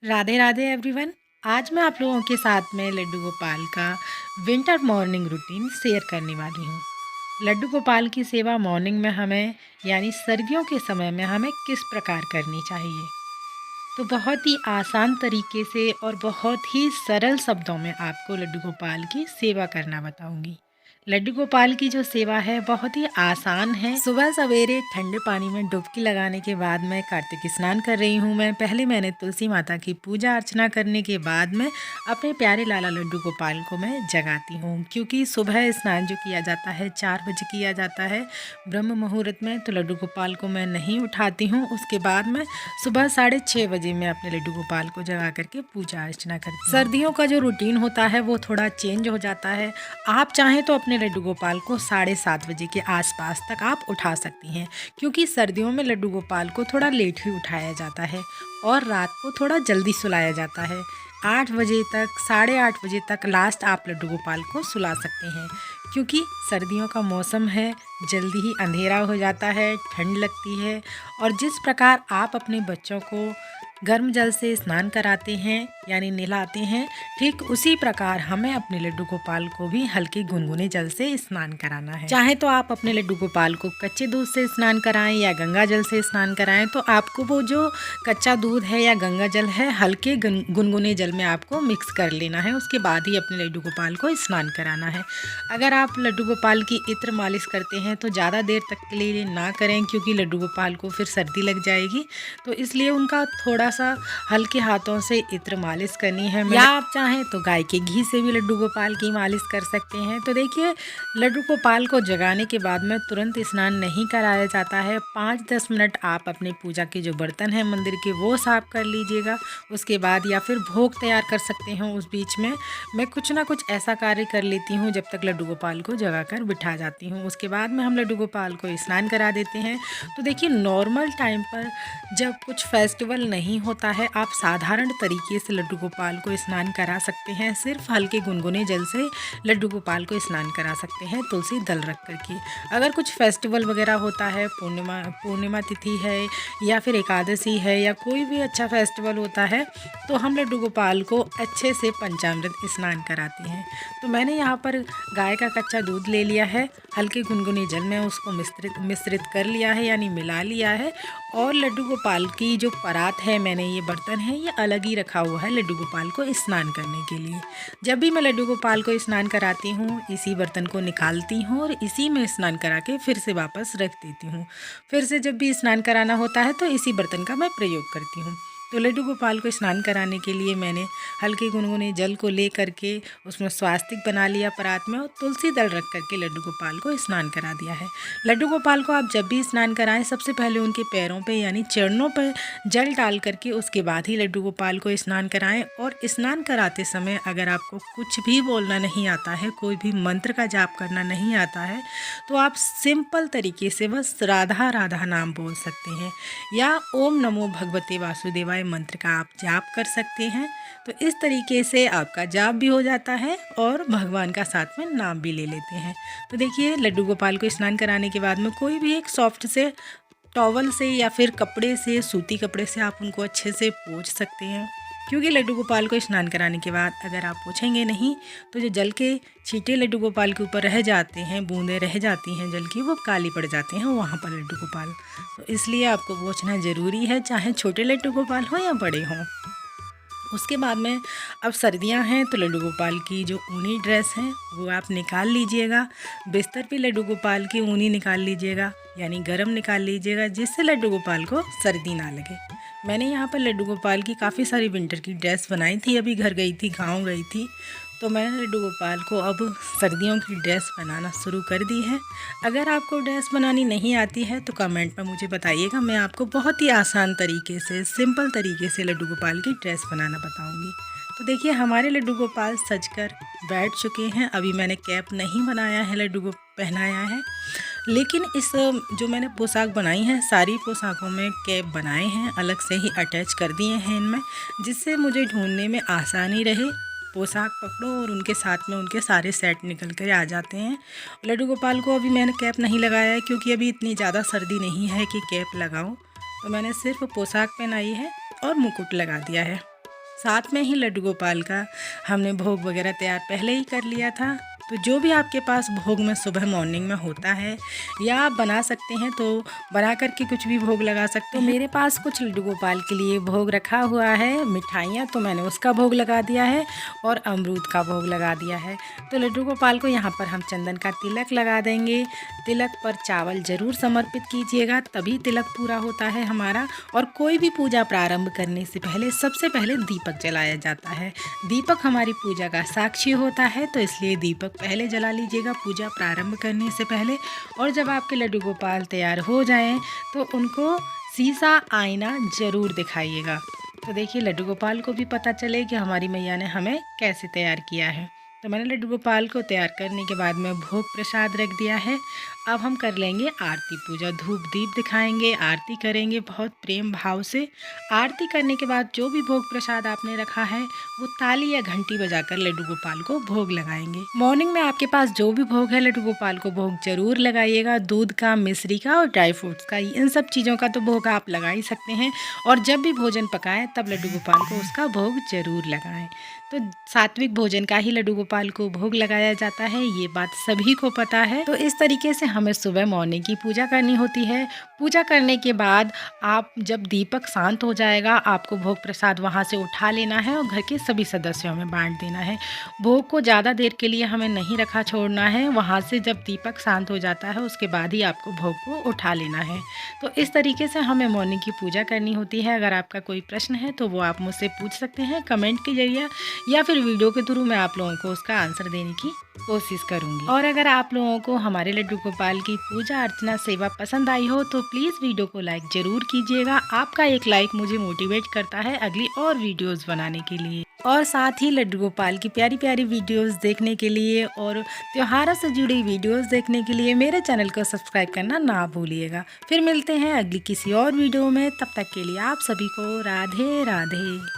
Radhe Radhe everyone. आज मैं आप लोगों के साथ में लड्डू गोपाल का विंटर मॉर्निंग रूटीन शेयर करने वाली हूँ। लड्डू गोपाल की सेवा मॉर्निंग में हमें यानी सर्दियों के समय में हमें किस प्रकार करनी चाहिए, तो बहुत ही आसान तरीके से और बहुत ही सरल शब्दों में आपको लड्डू गोपाल की सेवा करना बताऊंगी। लड्डू गोपाल की जो सेवा है बहुत ही आसान है। सुबह सवेरे ठंडे पानी में डुबकी लगाने के बाद मैं कार्तिक स्नान कर रही हूँ। पहले मैंने तुलसी माता की पूजा अर्चना करने के बाद में अपने प्यारे लाला लड्डू गोपाल को मैं जगाती हूँ, क्योंकि सुबह स्नान जो किया जाता है 4 बजे किया जाता है ब्रह्म मुहूर्त में, तो लड्डू गोपाल को मैं नहीं उठाती हूँ। उसके बाद में सुबह 6:30 बजे मैं अपने लड्डू गोपाल को जगा करके पूजा अर्चना करती हूँ। सर्दियों का जो रूटीन होता है वो थोड़ा चेंज हो जाता है। आप चाहें तो अपने लड्डू गोपाल को 7:30 बजे के आसपास तक आप उठा सकती हैं, क्योंकि सर्दियों में लड्डू गोपाल को थोड़ा लेट ही उठाया जाता है और रात को थोड़ा जल्दी सुलाया जाता है। 8 बजे तक 8:30 बजे तक लास्ट आप लड्डू गोपाल को सुला सकते हैं, क्योंकि सर्दियों का मौसम है, जल्दी ही अंधेरा हो जाता है, ठंड लगती है। और जिस प्रकार आप अपने बच्चों को गर्म जल से स्नान कराते हैं यानी नहलाते हैं, ठीक उसी प्रकार हमें अपने लड्डू गोपाल को भी हल्के गुनगुने जल से स्नान कराना है। चाहे तो आप अपने लड्डू गोपाल को कच्चे दूध से स्नान कराएं या गंगा जल से स्नान कराएं, तो आपको वो जो कच्चा दूध है या गंगा जल है हल्के गुनगुने जल में आपको मिक्स कर लेना है। उसके बाद ही अपने लड्डू गोपाल को स्नान कराना है। अगर आप लड्डू गोपाल की इत्र मालिश करते हैं तो ज़्यादा देर तक के लिए ना करें, क्योंकि लड्डू गोपाल को फिर सर्दी लग जाएगी, तो इसलिए उनका थोड़ा सा हल्के हाथों से इत्र मालिश करनी है। या आप चाहें तो गाय के घी से भी लड्डू गोपाल की मालिश कर सकते हैं। तो देखिए, लड्डू गोपाल को जगाने के बाद में तुरंत स्नान नहीं कराया जाता है। 5-10 मिनट आप अपने पूजा के जो बर्तन हैं मंदिर के वो साफ कर लीजिएगा। उसके बाद या फिर भोग तैयार कर सकते हैं। उस बीच में मैं कुछ ना कुछ ऐसा कार्य कर लेती हूँ जब तक लड्डू गोपाल को जगा कर बिठा जाती हूँ। उसके बाद में हम लड्डू गोपाल को स्नान करा देते हैं। तो देखिए, नॉर्मल टाइम पर जब कुछ फेस्टिवल नहीं होता है, आप साधारण तरीके से लड्डू गोपाल को स्नान करा सकते हैं। सिर्फ हल्के गुनगुने जल से लड्डू गोपाल को स्नान करा सकते हैं, तुलसी दल रख करके। अगर कुछ फेस्टिवल वगैरह होता है, पूर्णिमा तिथि है या फिर एकादशी है या कोई भी अच्छा फेस्टिवल होता है, तो हम लड्डू गोपाल को अच्छे से पंचामृत स्नान कराते हैं। तो मैंने यहाँ पर गाय का कच्चा दूध ले लिया है, हल्के गुनगुने जल में उसको मिश्रित कर लिया है यानी मिला लिया है। और लड्डू गोपाल की जो परात है, मैंने ये बर्तन है ये अलग ही रखा हुआ है लड्डू गोपाल को स्नान करने के लिए। जब भी मैं लड्डू गोपाल को स्नान कराती हूँ, इसी बर्तन को निकालती हूँ और इसी में स्नान करा के फिर से वापस रख देती हूँ। फिर से जब भी स्नान कराना होता है तो इसी बर्तन का मैं प्रयोग करती हूँ। तो लड्डू गोपाल को स्नान कराने के लिए मैंने हल्के गुनगुने जल को ले करके उसमें स्वास्तिक बना लिया परात में और तुलसी दल रख करके लड्डू गोपाल को स्नान करा दिया है। लड्डू गोपाल को आप जब भी स्नान कराएं, सबसे पहले उनके पैरों पे यानी चरणों पे जल डाल करके उसके बाद ही लड्डू गोपाल को स्नान कराएं। और स्नान कराते समय अगर आपको कुछ भी बोलना नहीं आता है, कोई भी मंत्र का जाप करना नहीं आता है, तो आप सिंपल तरीके से बस राधा राधा नाम बोल सकते हैं या ओम नमो भगवते वासुदेवाय मंत्र का आप जाप कर सकते हैं। तो इस तरीके से आपका जाप भी हो जाता है और भगवान का साथ में नाम भी ले लेते हैं। तो देखिए, लड्डू गोपाल को स्नान कराने के बाद में कोई भी एक सॉफ्ट से टॉवल से या फिर कपड़े से, सूती कपड़े से आप उनको अच्छे से पोंछ सकते हैं, क्योंकि लड्डू गोपाल को स्नान कराने के बाद अगर आप पोंछेंगे नहीं तो जो जल के छींटे लड्डू गोपाल के ऊपर रह जाते हैं, बूंदें रह जाती हैं जल की, वो काली पड़ जाते हैं वहाँ पर लड्डू गोपाल। तो इसलिए आपको पोंछना ज़रूरी है, चाहे छोटे लड्डू गोपाल हो या बड़े हों। उसके बाद में अब सर्दियां हैं तो लड्डू गोपाल की जो ऊनी ड्रेस है वो आप निकाल लीजिएगा। बिस्तर पे लड्डू गोपाल की ऊनी निकाल लीजिएगा यानी गरम निकाल लीजिएगा, जिससे लड्डू गोपाल को सर्दी ना लगे। मैंने यहाँ पर लड्डू गोपाल की काफ़ी सारी विंटर की ड्रेस बनाई थी, अभी घर गई थी, गाँव गई थी, तो मैंने लड्डू गोपाल को अब सर्दियों की ड्रेस बनाना शुरू कर दी है। अगर आपको ड्रेस बनानी नहीं आती है तो कमेंट में मुझे बताइएगा, मैं आपको बहुत ही आसान तरीके से, सिंपल तरीके से लड्डू गोपाल की ड्रेस बनाना बताऊंगी। तो देखिए, हमारे लड्डू गोपाल सजकर बैठ चुके हैं। अभी मैंने कैप नहीं बनाया है, लड्डू को पहनाया है, लेकिन इस जो मैंने पोशाक बनाई है, सारी पोशाकों में कैप बनाए हैं, अलग से ही अटैच कर दिए हैं इनमें, जिससे मुझे ढूंढने में आसानी रहे। पोशाक पकड़ो और उनके साथ में उनके सारे सेट निकल कर आ जाते हैं। लड्डू गोपाल को अभी मैंने कैप नहीं लगाया है, क्योंकि अभी इतनी ज़्यादा सर्दी नहीं है कि कैप लगाऊं, तो मैंने सिर्फ पोशाक पहनाई है और मुकुट लगा दिया है। साथ में ही लड्डू गोपाल का हमने भोग वगैरह तैयार पहले ही कर लिया था। तो जो भी आपके पास भोग में सुबह मॉर्निंग में होता है या आप बना सकते हैं तो बना करके कुछ भी भोग लगा सकते हैं। मेरे पास कुछ लड्डू गोपाल के लिए भोग रखा हुआ है, मिठाइयाँ, तो मैंने उसका भोग लगा दिया है और अमरूद का भोग लगा दिया है। तो लड्डू गोपाल को यहाँ पर हम चंदन का तिलक लगा देंगे। तिलक पर चावल ज़रूर समर्पित कीजिएगा, तभी तिलक पूरा होता है हमारा। और कोई भी पूजा प्रारंभ करने से पहले सबसे पहले दीपक जलाया जाता है। दीपक हमारी पूजा का साक्षी होता है, तो इसलिए दीपक पहले जला लीजिएगा पूजा प्रारंभ करने से पहले। और जब आपके लड्डू गोपाल तैयार हो जाएं तो उनको शीशा आईना ज़रूर दिखाइएगा। तो देखिए लड्डू गोपाल को भी पता चले कि हमारी मैया ने हमें कैसे तैयार किया है। तो मैंने लड्डू गोपाल को तैयार करने के बाद में भोग प्रसाद रख दिया है। अब हम कर लेंगे आरती पूजा, धूप दीप दिखाएंगे, आरती करेंगे बहुत प्रेम भाव से। आरती करने के बाद जो भी भोग प्रसाद आपने रखा है वो ताली या घंटी बजाकर लड्डू गोपाल को भोग लगाएंगे। मॉर्निंग में आपके पास जो भी भोग है लड्डू गोपाल को भोग जरूर लगाइएगा। दूध का, मिश्री का और ड्राई फ्रूट्स का, इन सब चीज़ों का तो भोग आप लगा ही सकते हैं। और जब भी भोजन पकाएं तब लड्डू गोपाल को उसका भोग जरूर लगाएं। तो सात्विक भोजन का ही लड्डू गोपाल को भोग लगाया जाता है, ये बात सभी को पता है। तो इस तरीके से हमें सुबह मॉर्निंग की पूजा करनी होती है। पूजा करने के बाद आप जब दीपक शांत हो जाएगा आपको भोग प्रसाद वहाँ से उठा लेना है और घर के सभी सदस्यों में बांट देना है। भोग को ज़्यादा देर के लिए हमें नहीं रखा छोड़ना है। वहाँ से जब दीपक शांत हो जाता है उसके बाद ही आपको भोग को उठा लेना है। तो इस तरीके से हमें मॉर्निंग की पूजा करनी होती है। अगर आपका कोई प्रश्न है तो वो आप मुझसे पूछ सकते हैं कमेंट के जरिए, या फिर वीडियो के थ्रू मैं आप लोगों को उसका आंसर देने की कोशिश करूंगी। और अगर आप लोगों को हमारे लड्डू गोपाल की पूजा अर्चना सेवा पसंद आई हो तो प्लीज़ वीडियो को लाइक ज़रूर कीजिएगा। आपका एक लाइक मुझे मोटिवेट करता है अगली और वीडियोस बनाने के लिए। और साथ ही लड्डू गोपाल की प्यारी प्यारी वीडियोस देखने के लिए और त्योहारों से जुड़ी वीडियोस देखने के लिए मेरे चैनल को सब्सक्राइब करना ना भूलिएगा। फिर मिलते हैं अगली किसी और वीडियो में, तब तक के लिए आप सभी को राधे राधे।